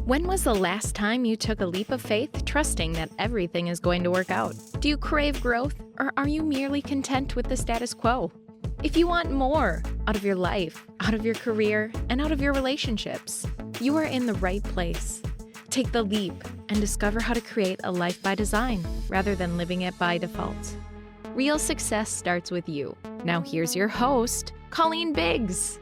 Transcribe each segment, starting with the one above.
When was the last time you took a leap of faith, trusting that everything is going to work out? Do you crave growth, or are you merely content with the status quo? If you want more out of your life, out of your career, and out of your relationships, you are in the right place. Take the leap and discover how to create a life by design rather than living it by default. Real success starts with you. Now here's your host, Colleen Biggs.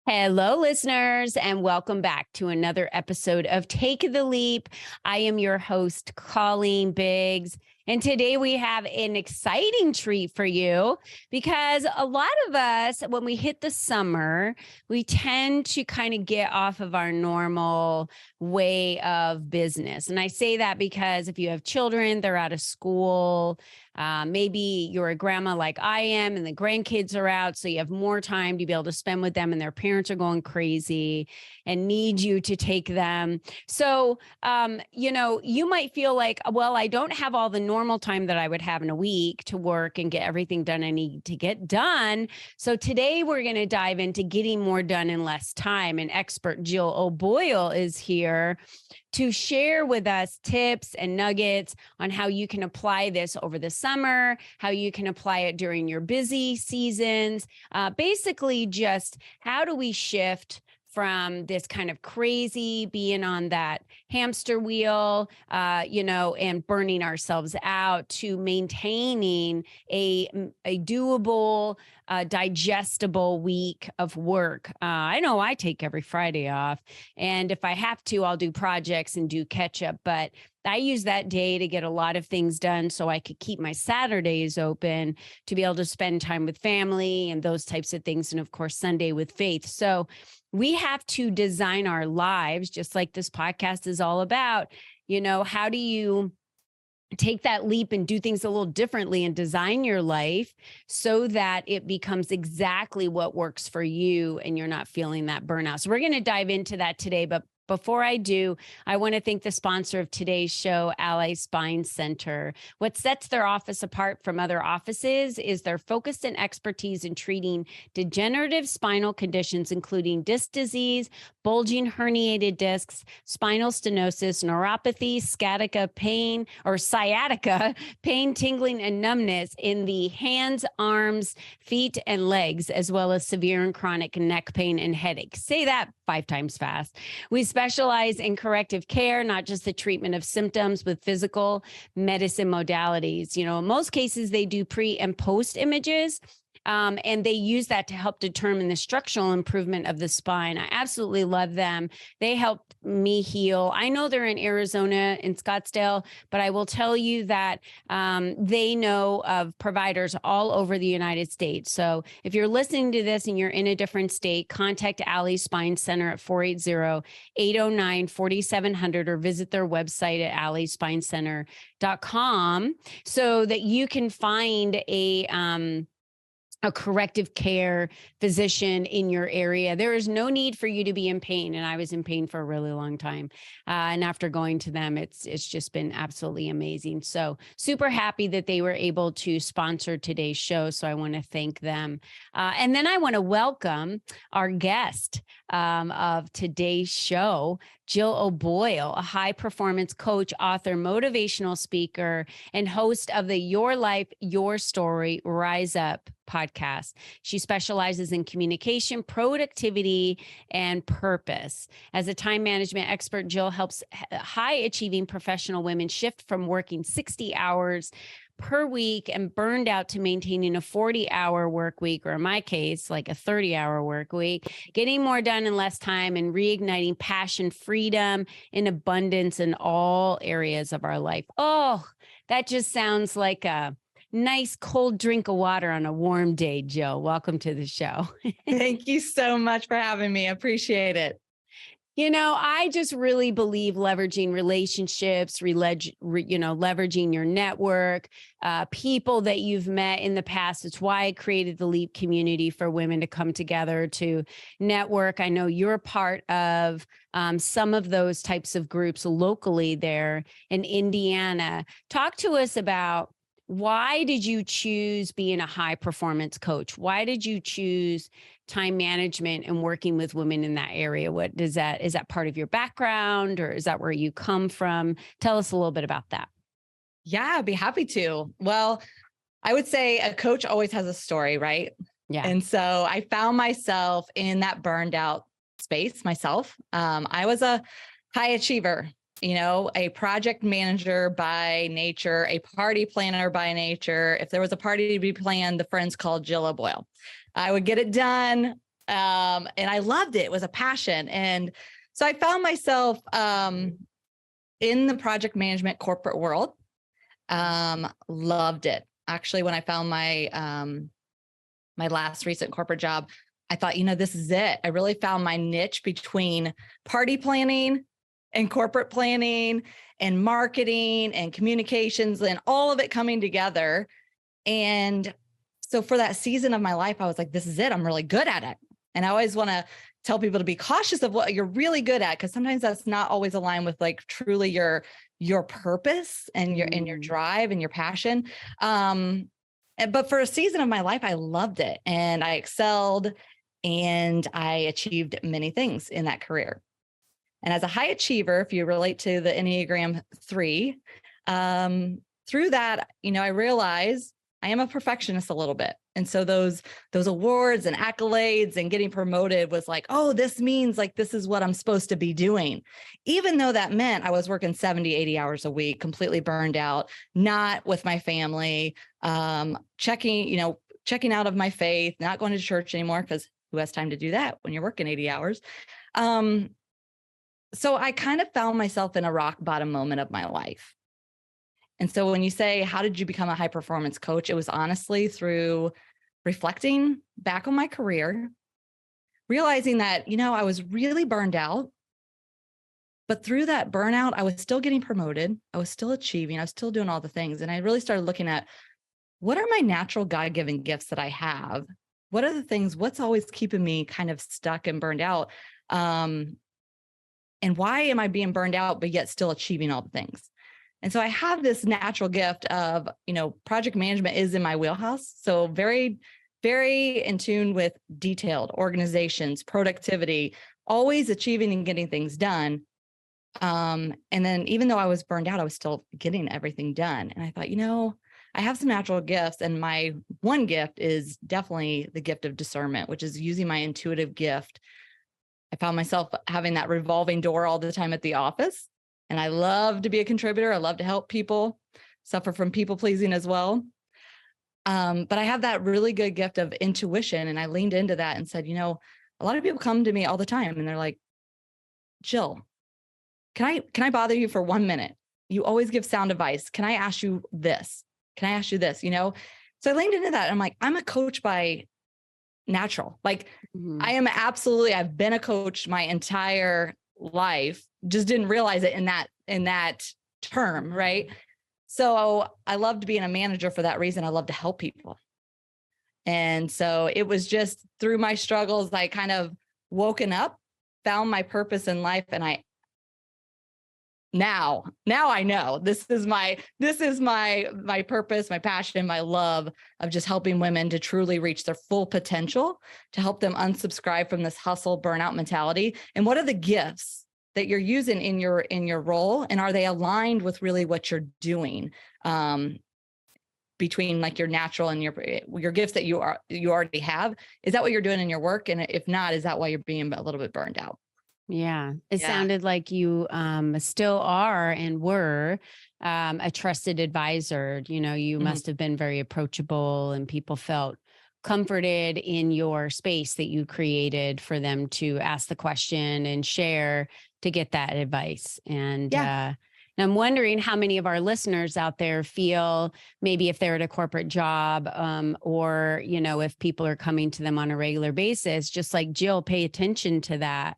Hello, listeners, and welcome back to another episode of Take the Leap. I am your host, Colleen Biggs, and today we have an exciting treat for you because a lot of us, when we hit the summer, we tend to kind of get off of our normal way of business. And I say that because if you have children, they're out of school. Maybe you're a grandma like I am and the grandkids are out, so you have more time to be able to spend with them and their parents are going crazy and need you to take them. So, you might feel like, well, I don't have all the normal time that I would have in a week to work and get everything done I need to get done. So today we're going to dive into getting more done in less time. And expert Jill O'Boyle is here to share with us tips and nuggets on how you can apply this over the summer, how you can apply it during your busy seasons. Basically, just how do we shift from this kind of crazy being on that hamster wheel, and burning ourselves out to maintaining a doable, digestible week of work. I know I take every Friday off, and if I have to, I'll do projects and do catch up, but I use that day to get a lot of things done so I could keep my Saturdays open to be able to spend time with family and those types of things. And of course, Sunday with faith. So we have to design our lives just like this podcast is all about. How do you take that leap and do things a little differently and design your life so that it becomes exactly what works for you and you're not feeling that burnout? So we're going to dive into that today, but before I do, I want to thank the sponsor of today's show, Ally Spine Center. What sets their office apart from other offices is their focus and expertise in treating degenerative spinal conditions, including disc disease, bulging herniated discs, spinal stenosis, neuropathy, sciatica pain, tingling, and numbness in the hands, arms, feet, and legs, as well as severe and chronic neck pain and headaches. Say that 5 times fast. We specialize in corrective care, not just the treatment of symptoms with physical medicine modalities. In most cases, they do pre and post images. And they use that to help determine the structural improvement of the spine. I absolutely love them. They help me heal. I know they're in Arizona, in Scottsdale, but I will tell you that they know of providers all over the United States. So if you're listening to this and you're in a different state, contact Ally Spine Center at 480-809-4700 or visit their website at allyspinecenter.com so that you can find a corrective care physician in your area. There is no need for you to be in pain. And I was in pain for a really long time. And after going to them, it's just been absolutely amazing. So super happy that they were able to sponsor today's show. So I want to thank them. And then I want to welcome our guest of today's show, Jill O'Boyle, a high performance coach, author, motivational speaker, and host of the Your Life, Your Story, Rise Up podcast. She specializes in communication, productivity, and purpose. As a time management expert, Jill helps high achieving professional women shift from working 60 hours per week and burned out to maintaining a 40-hour work week, or in my case, like a 30-hour work week, getting more done in less time and reigniting passion, freedom, and abundance in all areas of our life. Oh, that just sounds like a nice cold drink of water on a warm day, Jill. Welcome to the show. Thank you so much for having me. I appreciate it. I just really believe leveraging relationships, leveraging your network, people that you've met in the past. It's why I created the Leap community for women to come together to network. I know you're part of some of those types of groups locally there in Indiana. Talk to us about why did you choose being a high performance coach? Why did you choose time management and working with women in that area? Is that part of your background, or is that where you come from? Tell us a little bit about that. Yeah, I'd be happy to. Well, I would say a coach always has a story, right? Yeah. And so I found myself in that burned out space myself. I was a high achiever, a project manager by nature, a party planner by nature. If there was a party to be planned, the friends called Jill O'Boyle. I would get it done. And I loved it. It was a passion. And so I found myself in the project management corporate world. Loved it. Actually, when I found my last recent corporate job, I thought, this is it. I really found my niche between party planning and corporate planning and marketing and communications and all of it coming together. And so for that season of my life, I was like, this is it. I'm really good at it. And I always want to tell people to be cautious of what you're really good at, because sometimes that's not always aligned with like truly your purpose and your drive and your passion. But for a season of my life, I loved it and I excelled and I achieved many things in that career. And as a high achiever, if you relate to the Enneagram 3, through that, I realized I am a perfectionist a little bit. And so those awards and accolades and getting promoted was like, oh, this means like, this is what I'm supposed to be doing. Even though that meant I was working 70, 80 hours a week, completely burned out, not with my family, checking out of my faith, not going to church anymore, because who has time to do that when you're working 80 hours? So I kind of found myself in a rock bottom moment of my life. And so when you say, how did you become a high performance coach? It was honestly through reflecting back on my career, realizing that, I was really burned out, but through that burnout, I was still getting promoted. I was still achieving. I was still doing all the things. And I really started looking at what are my natural God-given gifts that I have? What are the things, what's always keeping me kind of stuck and burned out? And why am I being burned out, but yet still achieving all the things? And so I have this natural gift of, project management is in my wheelhouse. So very, very in tune with detailed organizations, productivity, always achieving and getting things done. And then even though I was burned out, I was still getting everything done. And I thought, I have some natural gifts. And my one gift is definitely the gift of discernment, which is using my intuitive gift. I found myself having that revolving door all the time at the office. And I love to be a contributor. I love to help people, suffer from people pleasing as well. But I have that really good gift of intuition. And I leaned into that and said, a lot of people come to me all the time and they're like, Jill, can I bother you for 1 minute? You always give sound advice. Can I ask you this? Can I ask you this? So I leaned into that. I'm like, I'm a coach by natural. Like I've been a coach my entire life, just didn't realize it in that term. Right. So I loved being a manager for that reason. I love to help people. And so it was just through my struggles, I kind of woken up, found my purpose in life. And now I know this is my purpose, my passion, my love of just helping women to truly reach their full potential, to help them unsubscribe from this hustle burnout mentality. And what are the gifts that you're using in your role? And are they aligned with really what you're doing? Between like your natural and your gifts that you already have, is that what you're doing in your work? And if not, is that why you're being a little bit burned out? Yeah. It sounded like you still are and were a trusted advisor. You must have been very approachable and people felt comforted in your space that you created for them to ask the question and share to get that advice. And I'm wondering how many of our listeners out there feel maybe if they're at a corporate job or, if people are coming to them on a regular basis, just like Jill, pay attention to that.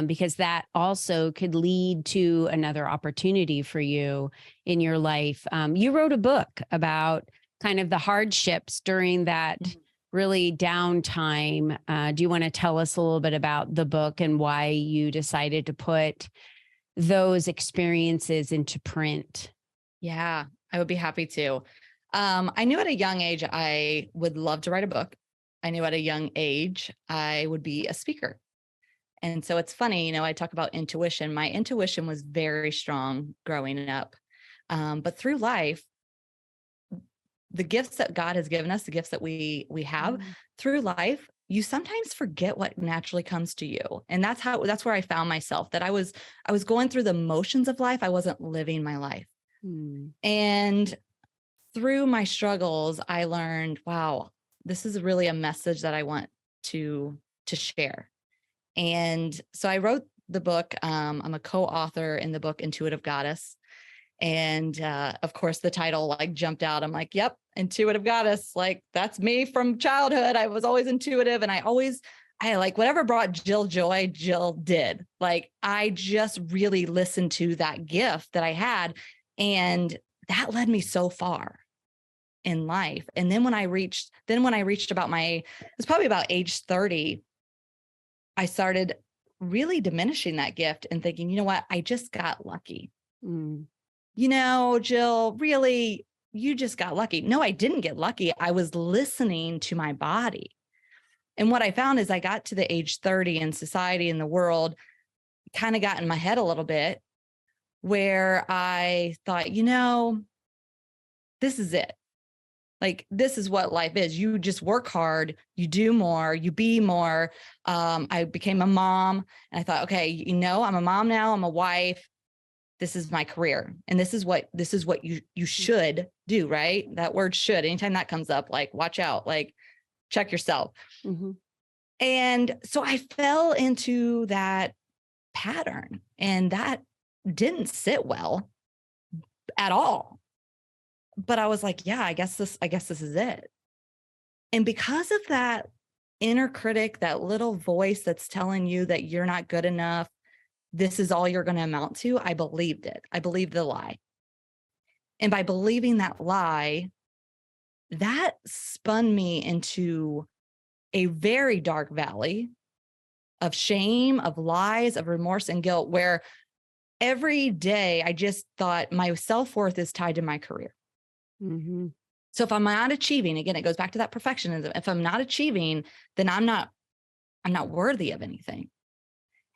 Because that also could lead to another opportunity for you in your life. You wrote a book about kind of the hardships during that really downtime. Do you want to tell us a little bit about the book and why you decided to put those experiences into print? Yeah, I would be happy to. I knew at a young age I would love to write a book. I knew at a young age I would be a speaker. And so it's funny, I talk about intuition. My intuition was very strong growing up. But through life, the gifts that God has given us, the gifts that we have through life, you sometimes forget what naturally comes to you. And that's where I found myself, that I was going through the motions of life. I wasn't living my life. And through my struggles, I learned, wow, this is really a message that I want to share. And so I wrote the book. I'm a co-author in the book, Intuitive Goddess. And of course, the title like jumped out. I'm like, yep, Intuitive Goddess. Like, that's me from childhood. I was always intuitive. And I like whatever brought Jill joy, Jill did. Like, I just really listened to that gift that I had. And that led me so far in life. And then when I reached about it was probably about age 30, I started really diminishing that gift and thinking, you know what? I just got lucky. Jill, really, you just got lucky. No, I didn't get lucky. I was listening to my body. And what I found is I got to the age 30 and society and the world kind of got in my head a little bit, where I thought, this is it. Like, this is what life is. You just work hard, you do more, you be more. I became a mom and I thought, okay, I'm a mom now, I'm a wife. This is my career. And this is what you should do, right? That word should, anytime that comes up, like, watch out, like, check yourself. And so I fell into that pattern, and that didn't sit well at all. But I was like, yeah, I guess this is it. And because of that inner critic, that little voice that's telling you that you're not good enough, this is all you're going to amount to, I believed it. I believed the lie. And by believing that lie, that spun me into a very dark valley of shame, of lies, of remorse and guilt, where every day I just thought my self-worth is tied to my career. So if I'm not achieving, again, it goes back to that perfectionism. If I'm not achieving, then I'm not worthy of anything.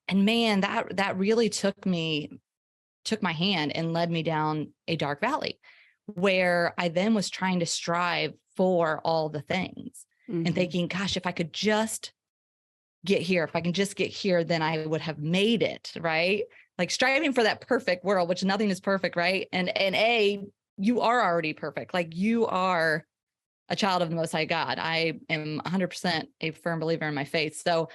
And man, that really took my hand and led me down a dark valley, where I then was trying to strive for all the things and thinking, gosh, if I could just get here, then I would have made it, right? Like, striving for that perfect world, which nothing is perfect, right? And you are already perfect. Like, you are a child of the Most High God. I am 100% a firm believer in my faith. So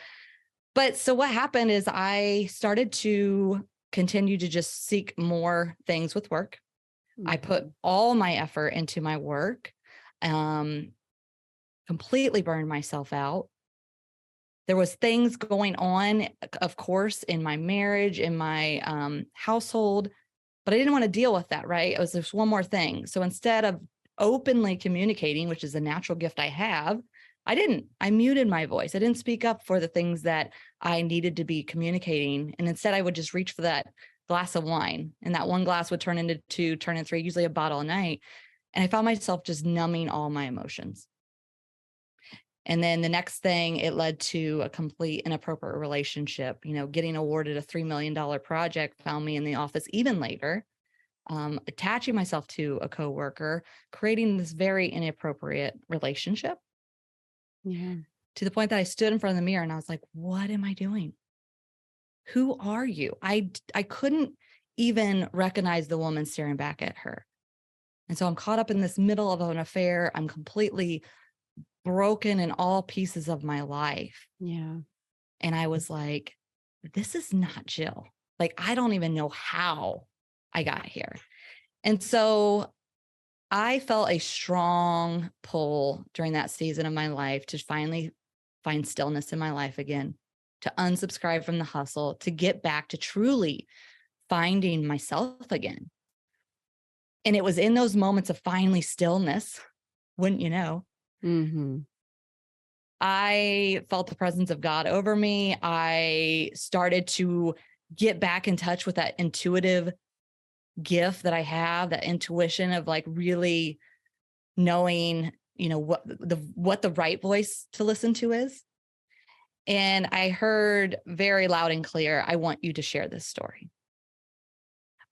what happened is I started to continue to just seek more things with work. I put all my effort into my work, completely burned myself out. There was things going on, of course, in my marriage, in my household, but I didn't want to deal with that, right? It was just one more thing. So instead of openly communicating, which is a natural gift I have, I muted my voice. I didn't speak up for the things that I needed to be communicating. And instead I would just reach for that glass of wine, and that one glass would turn into 2, turn into 3, usually a bottle a night. And I found myself just numbing all my emotions. And then the next thing, it led to a complete inappropriate relationship. Getting awarded a $3 million project found me in the office even later, attaching myself to a coworker, creating this very inappropriate relationship. Yeah. To the point that I stood in front of the mirror and I was like, what am I doing? Who are you? I couldn't even recognize the woman staring back at her. And so I'm caught up in this middle of an affair. I'm completely broken in all pieces of my life. Yeah. And I was like, this is not Jill. Like, I don't even know how I got here. And so I felt a strong pull during that season of my life to finally find stillness in my life again, to unsubscribe from the hustle, to get back to truly finding myself again. And it was in those moments of finally stillness, wouldn't you know, I felt the presence of God over me. I started to get back in touch with that intuitive gift that I have, that intuition of like really knowing, what the right voice to listen to is. And I heard very loud and clear, I want you to share this story.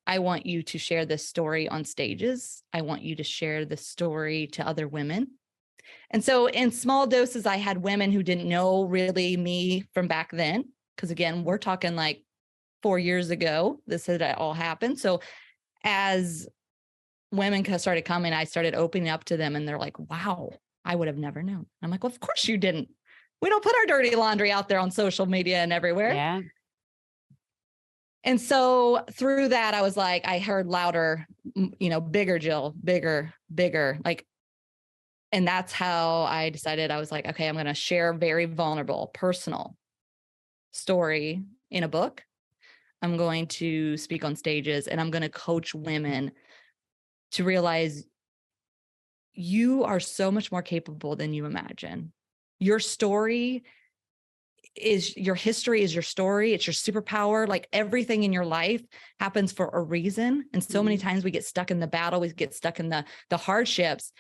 I want you to share this story on stages. I want you to share this story to other women. And so in small doses, I had women who didn't know really me from back then. Because again, we're talking like 4 years ago, this had all happened. So as women started coming, I started opening up to them and they're like, wow, I would have never known. I'm like, well, of course you didn't. We don't put our dirty laundry out there on social media and everywhere. Yeah. And so through that, I was like, I heard louder, bigger, Jill, bigger, like, and that's how I decided. I was like, okay, I'm going to share a very vulnerable, personal story in a book. I'm going to speak on stages and I'm going to coach women to realize you are so much more capable than you imagine. Your story is your history, is your story. It's your superpower. Like everything in your life happens for a reason. And so many times we get stuck in the battle, we get stuck in the hardships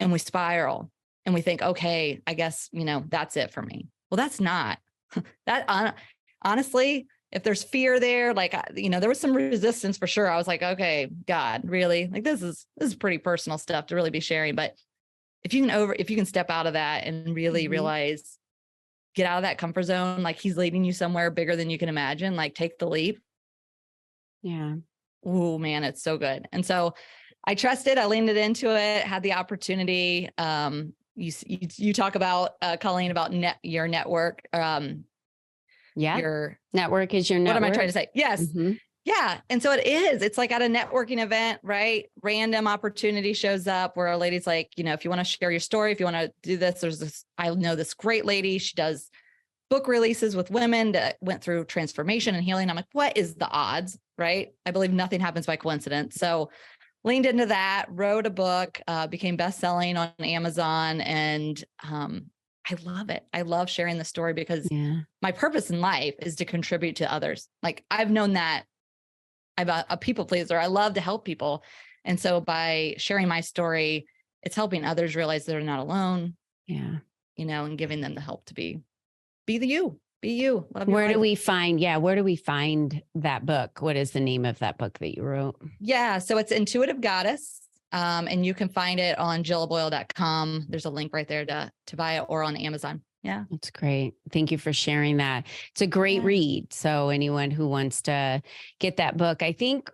and we spiral and we think, okay, I guess, that's it for me. Well, that's not that. Honestly, if there's fear there, like, there was some resistance for sure. I was like, okay, God, really? Like, this is pretty personal stuff to really be sharing. But if you can step out of that and really realize, get out of that comfort zone, like he's leading you somewhere bigger than you can imagine, like take the leap. Yeah. Oh man, it's so good. And so I trusted, I leaned it into it, had the opportunity. You talk about, Colleen, about your network. Your network is your network. What am I trying to say? Yes. Mm-hmm. Yeah. And so it is. It's like at a networking event, right? Random opportunity shows up where a lady's like, if you want to share your story, if you want to do this, there's this, I know this great lady. She does book releases with women that went through transformation and healing. I'm like, what is the odds? Right. I believe nothing happens by coincidence. So leaned into that, wrote a book, became best-selling on Amazon. And I love it. I love sharing the story because my purpose in life is to contribute to others. Like I've known that I'm a people pleaser. I love to help people. And so by sharing my story, it's helping others realize they're not alone. Yeah. And giving them the help to be you. Where do we find that book? What is the name of that book that you wrote? Yeah. So it's Intuitive Goddess. And you can find it on jillaboyle.com. There's a link right there to buy it, or on Amazon. Yeah. That's great. Thank you for sharing that. It's a great read. So anyone who wants to get that book, I think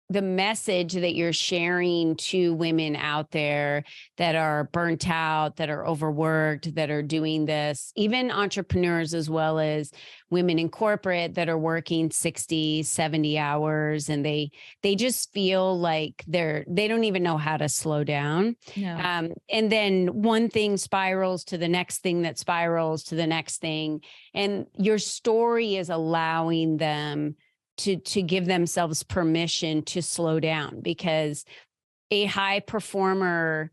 the message that you're sharing to women out there that are burnt out, that are overworked, that are doing this, even entrepreneurs as well as women in corporate that are working 60, 70 hours, and they just feel like they don't even know how to slow down. No. And then one thing spirals to the next thing that spirals to the next thing. And your story is allowing them to give themselves permission to slow down, because a high performer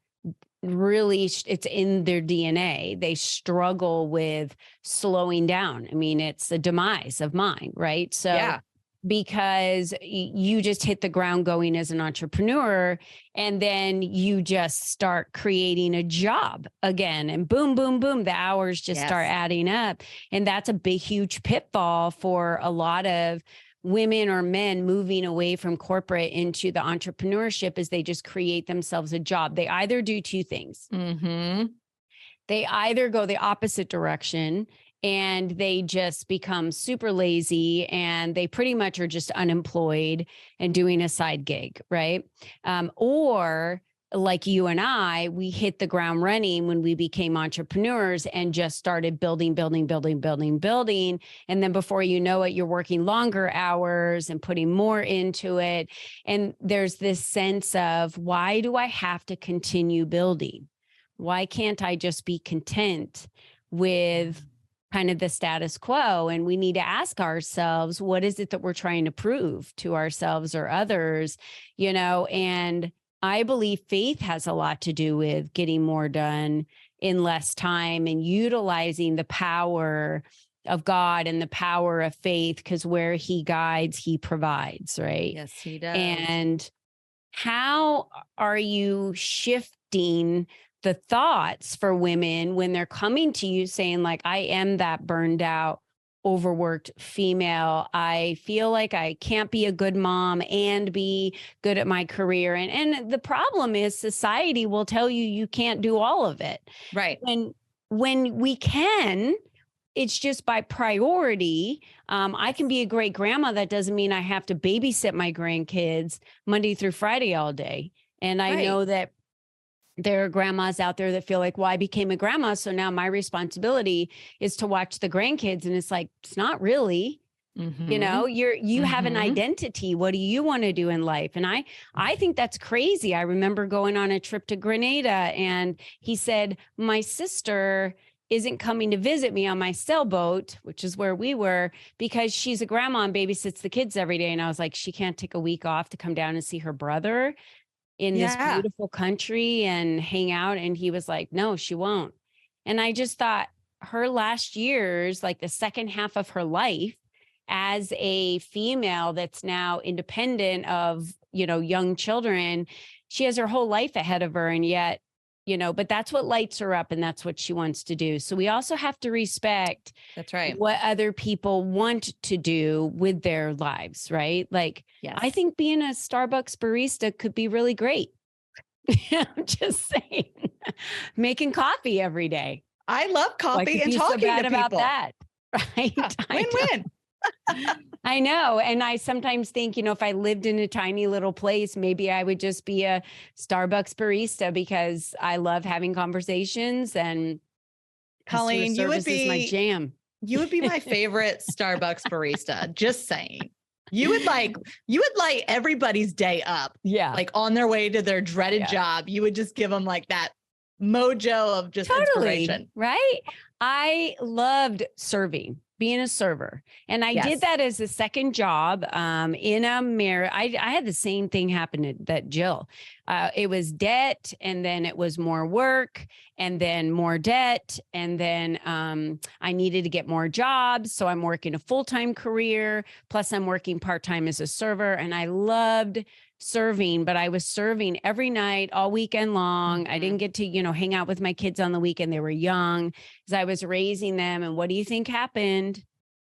really, it's in their DNA. They struggle with slowing down. I mean, it's a demise of mind, right? So because you just hit the ground going as an entrepreneur, and then you just start creating a job again, and boom, boom, boom, the hours just start adding up. And that's a big, huge pitfall for a lot of women or men moving away from corporate into the entrepreneurship, is they just create themselves a job. They either do two things. Mm-hmm. They either go the opposite direction and they just become super lazy and they pretty much are just unemployed and doing a side gig, right? Or like you and I, we hit the ground running when we became entrepreneurs and just started building. And then before you know it, you're working longer hours and putting more into it. And there's this sense of, why do I have to continue building? Why can't I just be content with kind of the status quo? And we need to ask ourselves, what is it that we're trying to prove to ourselves or others, and I believe faith has a lot to do with getting more done in less time and utilizing the power of God and the power of faith, because where he guides, he provides, right? Yes, he does. And how are you shifting shifting the thoughts for women when they're coming to you saying like, I am that burned out, overworked female. I feel like I can't be a good mom and be good at my career. And the problem is society will tell you you can't do all of it. Right. When we can, it's just by priority. I can be a great grandma. That doesn't mean I have to babysit my grandkids Monday through Friday all day. And I know that there are grandmas out there that feel like, well, I became a grandma, so now my responsibility is to watch the grandkids. And it's like, it's not really, you know, you have an identity. What do you want to do in life? And I think that's crazy. I remember going on a trip to Grenada and he said, my sister isn't coming to visit me on my sailboat, which is where we were, because she's a grandma and babysits the kids every day. And I was like, she can't take a week off to come down and see her brother in this beautiful country and hang out. And he was like, no, she won't. And I just thought her last years, like the second half of her life as a female that's now independent of, you know, young children, she has her whole life ahead of her. And yet, you know, but that's what lights her up and that's what she wants to do. So we also have to respect what other people want to do with their lives, right? Like, I think being a Starbucks barista could be really great. I'm just saying, making coffee every day. I love coffee and talking to people about that, right? Yeah, win-win. I know. And I sometimes think, you know, if I lived in a tiny little place, maybe I would just be a Starbucks barista because I love having conversations and Colleen, you would be my jam. You would be my favorite Starbucks barista. Just saying. You would light everybody's day up. Yeah. Like on their way to their dreaded job. You would just give them like that mojo of just inspiration. Right. I loved serving. Being a server. And I did that as a second job in a marriage. I had the same thing happen that Jill. It was debt, and then it was more work, and then more debt. And then I needed to get more jobs. So I'm working a full-time career. Plus I'm working part-time as a server. And I loved serving, but I was serving every night, all weekend long. I didn't get to, you know, hang out with my kids on the weekend. They were young as I was raising them. And what do you think happened?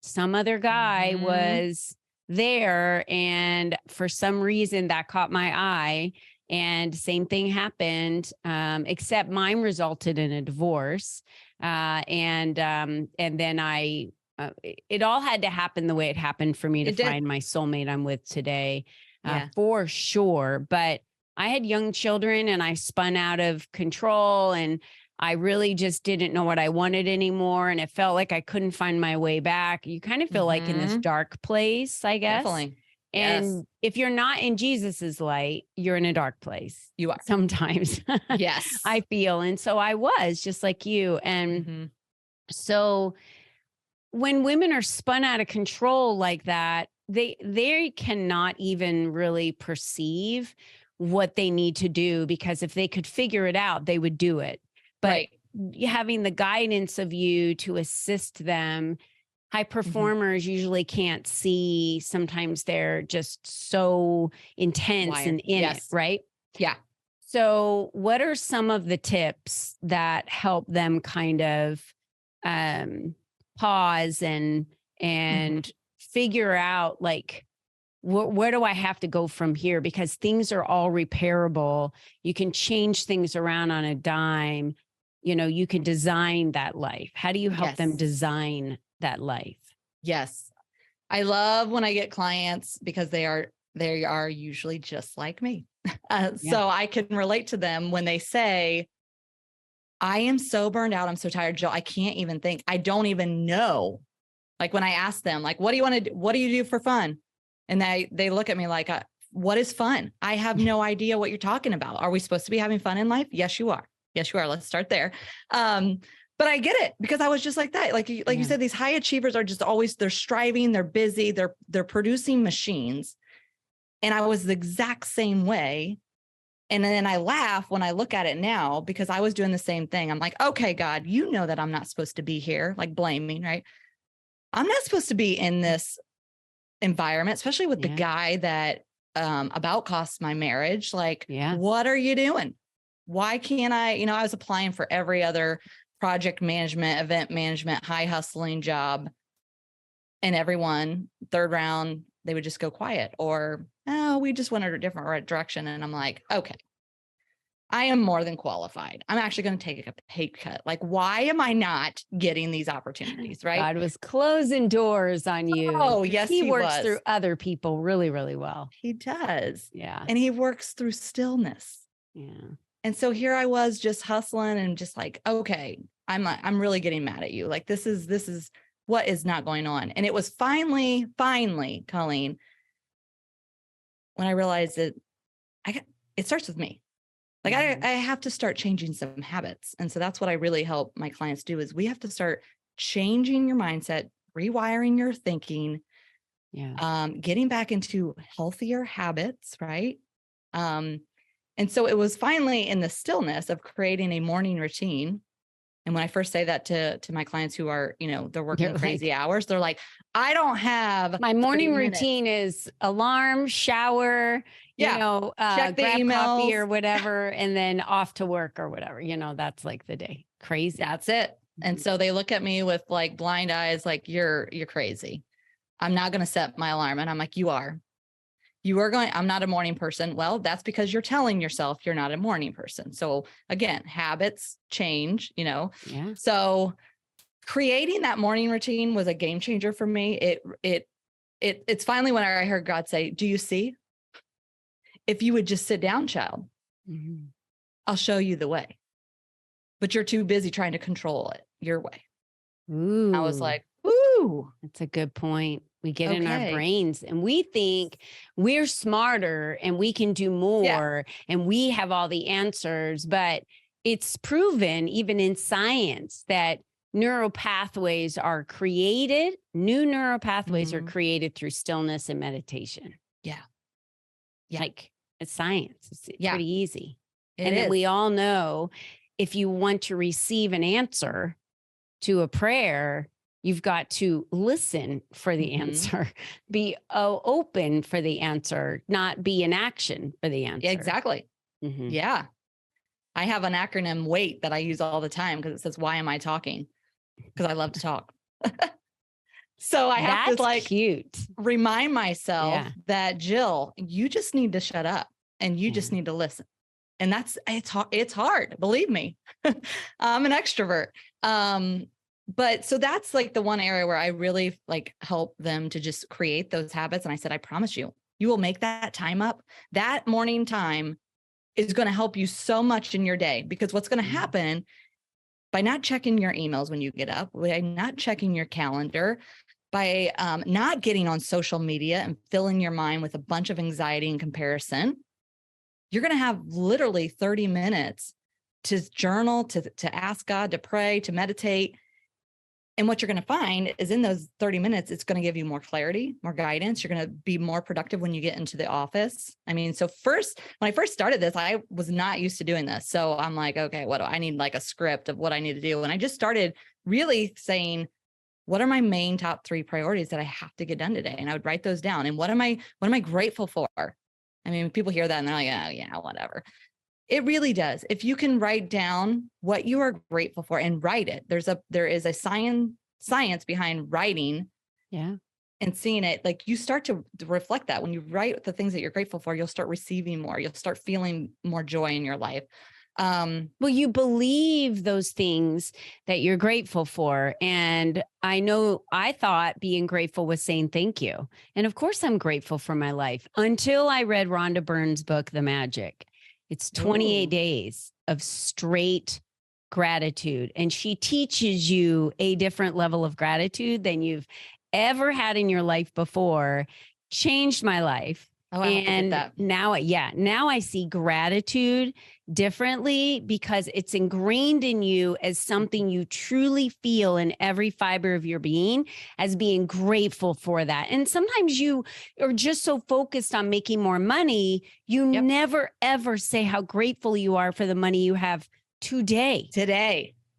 Some other guy was there. And for some reason that caught my eye, and same thing happened, except mine resulted in a divorce. And then it all had to happen the way it happened for me to find my soulmate I'm with today. For sure. But I had young children and I spun out of control and I really just didn't know what I wanted anymore. And it felt like I couldn't find my way back. You kind of feel like in this dark place, I guess. Definitely. And if you're not in Jesus's light, you're in a dark place. You are sometimes. Yes. I feel. And so I was just like you. And so when women are spun out of control like that, they cannot even really perceive what they need to do, because if they could figure it out, they would do it. But having the guidance of you to assist them, high performers usually can't see. Sometimes they're just so intense and in it, right? Yeah. So what are some of the tips that help them kind of pause and figure out, like, where do I have to go from here? Because things are all repairable. You can change things around on a dime. You know, you can design that life. How do you help them design that life? Yes. I love when I get clients because they are usually just like me. So I can relate to them when they say, I am so burned out. I'm so tired, Jill. I can't even think. I don't even know. Like when I ask them, like, what do you want to do? What do you do for fun? And they look at me like, what is fun? I have no idea what you're talking about. Are we supposed to be having fun in life? Yes, you are. Yes, you are. Let's start there. But I get it, because I was just like that. Like you said, these high achievers are just always, they're striving, they're busy, they're producing machines. And I was the exact same way. And then I laugh when I look at it now, because I was doing the same thing. I'm like, okay, God, you know that I'm not supposed to be here, like blaming, right? I'm not supposed to be in this environment, especially with the guy that about cost my marriage. Like, what are you doing? why can't I, I was applying for every other project management, event management, high hustling job. And everyone, third round, they would just go quiet, or, oh, we just went in a different direction. And I'm like, okay, I am more than qualified. I'm actually going to take a pay cut. Like, why am I not getting these opportunities? Right. God was closing doors on you. Oh, yes, He works was. through other people really, really well. He does. Yeah. And he works through stillness. Yeah. And so here I was just hustling and just like, okay, I'm really getting mad at you. Like, this is what is not going on. And it was finally, Colleen, when I realized that it starts with me. Like, I have to start changing some habits. And so that's what I really help my clients do, is we have to start changing your mindset, rewiring your thinking, getting back into healthier habits. Right. And so it was finally in the stillness of creating a morning routine. And when I first say that to my clients who are, they're working crazy hours, they're like, I don't have my morning routine is alarm, shower, check the grab emails, coffee or whatever, and then off to work or whatever. That's like the day. Crazy. That's it. And so they look at me with like blind eyes, like, you're crazy. I'm not going to set my alarm. And I'm like, you are going, I'm not a morning person. Well, that's because you're telling yourself you're not a morning person. So again, habits change, Yeah. So creating that morning routine was a game changer for me. It's finally when I heard God say, do you see? If you would just sit down, child, I'll show you the way. But you're too busy trying to control it your way. Ooh. I was like, ooh, that's a good point. We get in our brains and we think we're smarter and we can do more and we have all the answers, but it's proven even in science that neural pathways are created. New neural pathways are created through stillness and meditation. Yeah. Like, it's science. It's pretty easy. Then we all know, if you want to receive an answer to a prayer, you've got to listen for the answer, be open for the answer, not be in action for the answer. Exactly. Yeah. I have an acronym WAIT that I use all the time because it says, why am I talking? Because I love to talk. So I have to cute. Remind myself that, Jill, you just need to shut up and you just need to listen. And it's hard. Believe me, I'm an extrovert. But so that's like the one area where I really like help them to just create those habits. And I said, I promise you, you will make that time up. That morning time is going to help you so much in your day, because what's going to happen by not checking your emails when you get up, by not checking your calendar, by not getting on social media and filling your mind with a bunch of anxiety and comparison, you're going to have literally 30 minutes to journal, to ask God, to pray, to meditate. And what you're going to find is in those 30 minutes, it's going to give you more clarity, more guidance. You're going to be more productive when you get into the office. I mean, so when I first started this, I was not used to doing this. So I'm like, okay, what do I need? Like a script of what I need to do. And I just started really saying, what are my main top 3 priorities that I have to get done today? And I would write those down. And what am I grateful for? I mean, people hear that and they're like, oh yeah, whatever. It really does. If you can write down what you are grateful for and write it, there is a science behind writing. Yeah. And seeing it, like, you start to reflect that. When you write the things that you're grateful for, you'll start receiving more. You'll start feeling more joy in your life. Well, you believe those things that you're grateful for. And I know I thought being grateful was saying thank you. And of course, I'm grateful for my life until I read Rhonda Byrne's book, The Magic. It's 28 days of straight gratitude. And she teaches you a different level of gratitude than you've ever had in your life before. Changed my life. Oh, and now I see gratitude differently because it's ingrained in you as something you truly feel in every fiber of your being as being grateful for that. And sometimes you are just so focused on making more money, you never, ever say how grateful you are for the money you have today.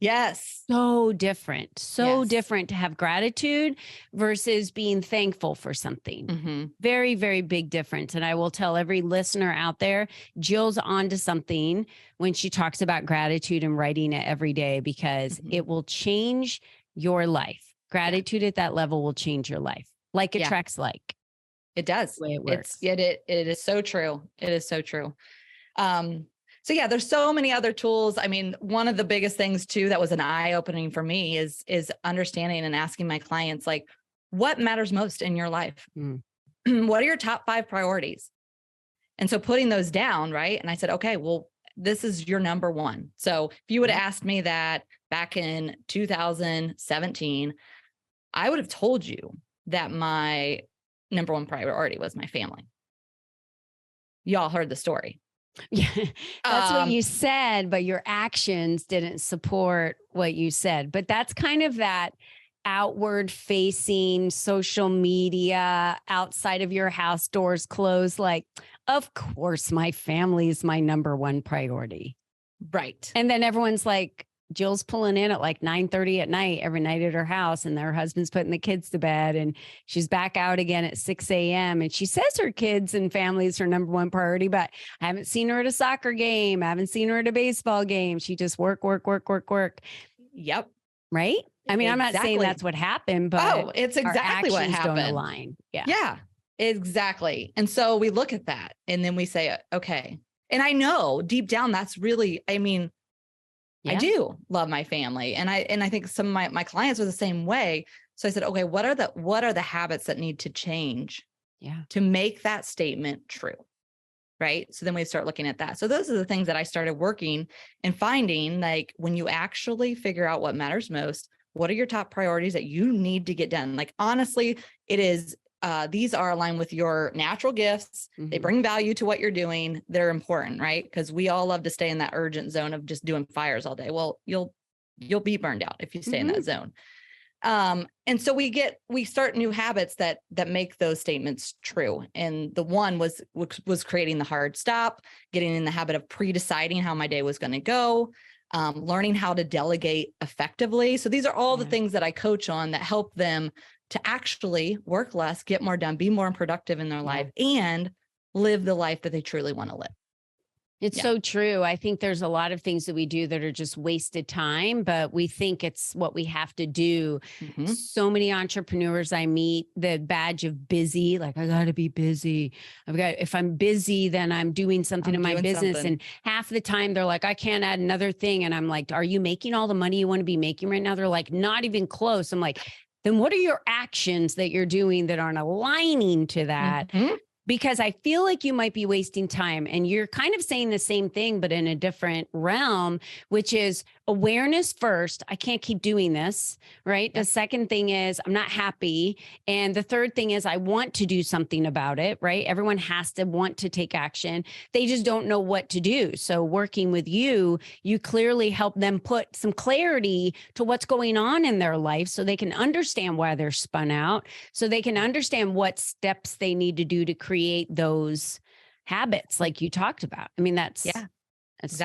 Yes. So different, Yes. different to have gratitude versus being thankful for something. Mm-hmm. Very, very big difference. And I will tell every listener out there, Jill's onto something when she talks about gratitude and writing it every day, because it will change your life. Gratitude at that level will change your life. Like attracts like. It does. The way it works. It is so true. It is so true. So yeah, there's so many other tools. I mean, one of the biggest things too, that was an eye opening for me is understanding and asking my clients, like, what matters most in your life? What are your top 5 priorities? And so putting those down, right? And I said, okay, well, this is your number one. So if you would have asked me that back in 2017, I would have told you that my number one priority was my family. Y'all heard the story. Yeah, that's what you said, but your actions didn't support what you said. But that's kind of that outward facing social media, outside of your house, doors closed. Like, of course, my family is my number one priority. Right. And then everyone's like, Jill's pulling in at like 9:30 at night every night at her house, and her husband's putting the kids to bed, and she's back out again at 6 a.m. And she says her kids and family is her number one priority, but I haven't seen her at a soccer game. I haven't seen her at a baseball game. She just work. Yep. Right. I mean, I'm not saying that's what happened, but it's exactly what happened. Don't align. Yeah. Yeah, exactly. And so we look at that and then we say, okay. And I know deep down, that's really, I mean, I do love my family. And I think some of my clients are the same way. So I said, okay, what are the habits that need to change to make that statement true? Right. So then we start looking at that. So those are the things that I started working and finding, like, when you actually figure out what matters most, what are your top priorities that you need to get done? Like, honestly, it is, these are aligned with your natural gifts. They bring value to what you're doing. They're important, right? Because we all love to stay in that urgent zone of just doing fires all day. Well, you'll be burned out if you stay in that zone. And so we start new habits that make those statements true. And the one was creating the hard stop, getting in the habit of pre-deciding how my day was going to go, learning how to delegate effectively. So these are all the things that I coach on that help them to actually work less, get more done, be more productive in their life, and live the life that they truly want to live. It's so true. I think there's a lot of things that we do that are just wasted time, but we think it's what we have to do. So many entrepreneurs I meet, the badge of busy, like, I got to be busy. If I'm busy, then I'm doing something in my business. And half the time they're like, I can't add another thing. And I'm like, are you making all the money you want to be making right now? They're like, not even close. I'm like, then what are your actions that you're doing that aren't aligning to that? Because I feel like you might be wasting time, and you're kind of saying the same thing, but in a different realm, which is awareness first. I can't keep doing this, right? The second thing is I'm not happy. And the third thing is I want to do something about it, right? Everyone has to want to take action. They just don't know what to do. So working with you, you clearly help them put some clarity to what's going on in their life so they can understand why they're spun out, so they can understand what steps they need to do to create those habits like you talked about. I mean, that's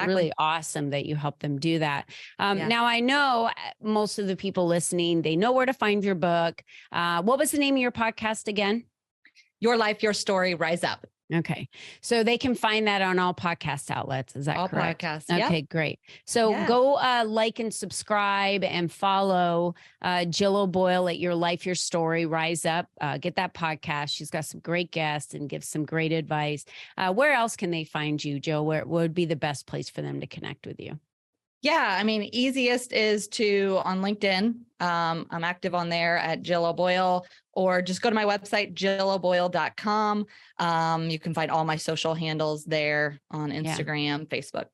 really awesome that you help them do that. Now, I know most of the people listening, they know where to find your book. What was the name of your podcast again? Your Life, Your Story, Rise Up. Okay. So they can find that on all podcast outlets. Is that correct? All podcasts. Okay, great. So go like and subscribe and follow Jill O'Boyle at Your Life, Your Story, Rise Up. Get that podcast. She's got some great guests and gives some great advice. Where else can they find you, Jill? Where would be the best place for them to connect with you? Yeah, I mean, easiest is on LinkedIn. I'm active on there at Jill O'Boyle, or just go to my website, jilloboyle.com. You can find all my social handles there on Instagram, Facebook.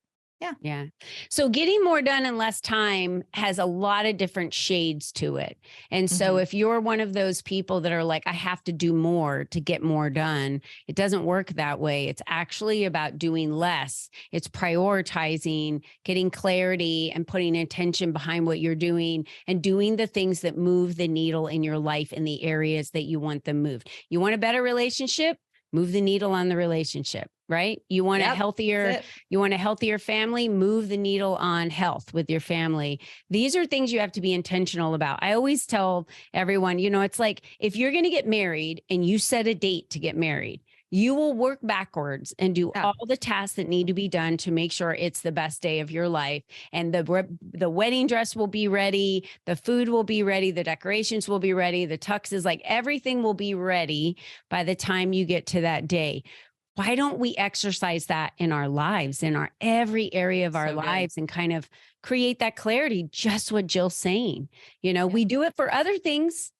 Yeah. So getting more done in less time has a lot of different shades to it. And so if you're one of those people that are like, I have to do more to get more done, it doesn't work that way. It's actually about doing less. It's prioritizing, getting clarity, and putting intention behind what you're doing, and doing the things that move the needle in your life in the areas that you want them moved. You want a better relationship? move the needle on the relationship, right? You want Yep, you want a healthier family, move the needle on health with your family. These are things you have to be intentional about. I always tell everyone, it's like if you're going to get married and you set a date to get married, you will work backwards and do all the tasks that need to be done to make sure it's the best day of your life. And the wedding dress will be ready. The food will be ready. The decorations will be ready. The tuxes, like everything will be ready by the time you get to that day. Why don't we exercise that in our lives, in our every area of our lives, and kind of create that clarity? Just what Jill's saying. We do it for other things,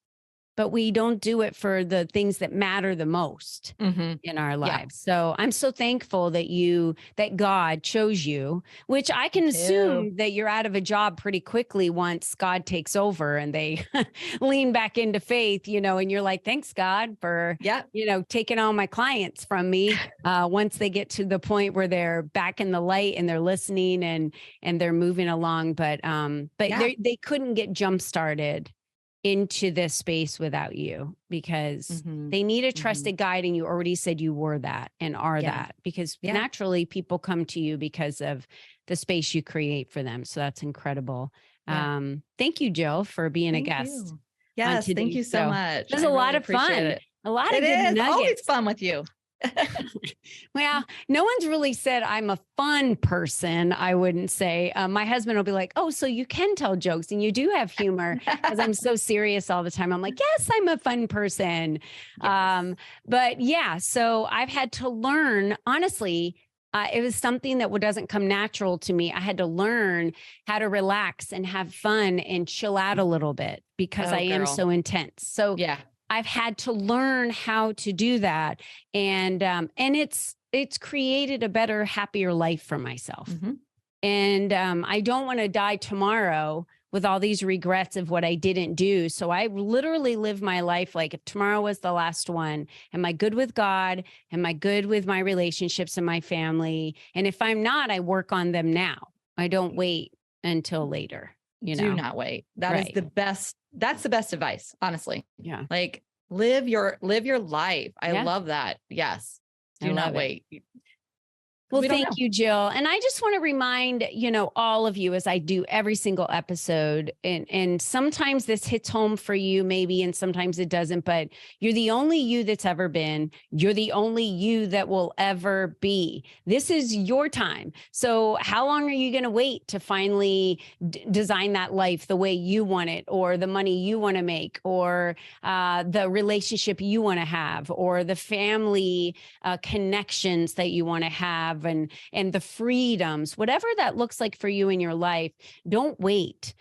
but we don't do it for the things that matter the most in our lives. So I'm so thankful that God chose you, which I can assume that you're out of a job pretty quickly once God takes over and they lean back into faith, and you're like, thanks God for, taking all my clients from me once they get to the point where they're back in the light and they're listening and they're moving along. But they couldn't get jump started into this space without you, because they need a trusted guide. And you already said you were that and are that, because naturally people come to you because of the space you create for them. So that's incredible. Thank you, Jill, for being a guest. Yes. Thank you so much. It was a lot of fun. A lot of good nuggets. It's always fun with you. Well, no one's really said I'm a fun person. I wouldn't say. My husband will be like, oh, so you can tell jokes and you do have humor, because I'm so serious all the time. I'm like, yes, I'm a fun person. Yes. But yeah, so I've had to learn, honestly, it was something that doesn't come natural to me. I had to learn how to relax and have fun and chill out a little bit, because I am so intense. So I've had to learn how to do that. And it's created a better, happier life for myself. And I don't want to die tomorrow with all these regrets of what I didn't do. So I literally live my life like if tomorrow was the last one. Am I good with God? Am I good with my relationships and my family? And if I'm not, I work on them now. I don't wait until later. Do not wait. That is the best. That's the best advice, honestly. Yeah. Like live your life. I love that. Yes. Do not wait. Well, thank you, Jill. And I just want to remind, all of you, as I do every single episode, and sometimes this hits home for you maybe, and sometimes it doesn't, but you're the only you that's ever been. You're the only you that will ever be. This is your time. So how long are you going to wait to finally design that life the way you want it, or the money you want to make, or the relationship you want to have, or the family connections that you want to have, and the freedoms, whatever that looks like for you in your life? Don't wait.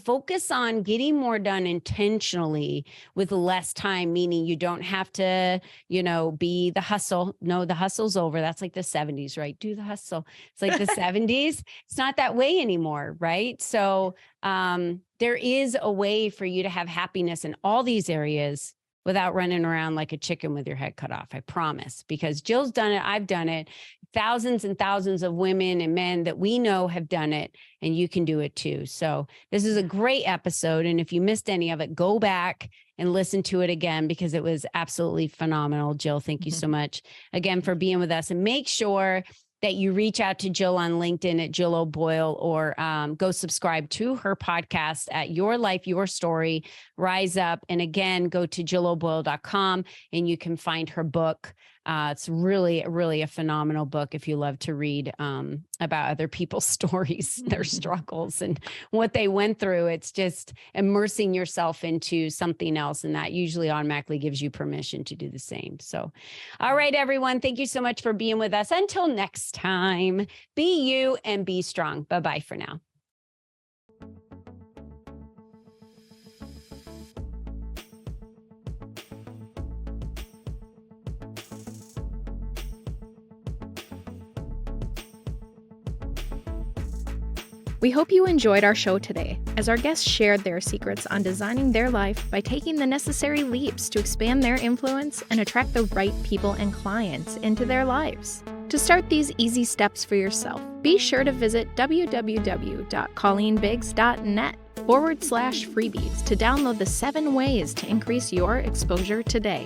Focus on getting more done intentionally with less time, meaning you don't have to, be the hustle. No, the hustle's over. That's like the 70s, right? Do the hustle. It's like the 70s. It's not that way anymore, right? So there is a way for you to have happiness in all these areas without running around like a chicken with your head cut off. I promise, because Jill's done it. I've done it. Thousands and thousands of women and men that we know have done it, and you can do it too. So this is a great episode. And if you missed any of it, go back and listen to it again, because it was absolutely phenomenal. Jill, thank you so much again for being with us. And make sure that you reach out to Jill on LinkedIn at Jill O'Boyle, or go subscribe to her podcast at Your Life, Your Story, Rise Up. And again, go to JillO'Boyle.com and you can find her book. It's really, really a phenomenal book if you love to read about other people's stories, their struggles and what they went through. It's just immersing yourself into something else, and that usually automatically gives you permission to do the same. So, all right, everyone, thank you so much for being with us. Until next time, be you and be strong. Bye-bye for now. We hope you enjoyed our show today, as our guests shared their secrets on designing their life by taking the necessary leaps to expand their influence and attract the right people and clients into their lives. To start these easy steps for yourself, be sure to visit www.colleenbiggs.net/freebies to download the 7 ways to increase your exposure today.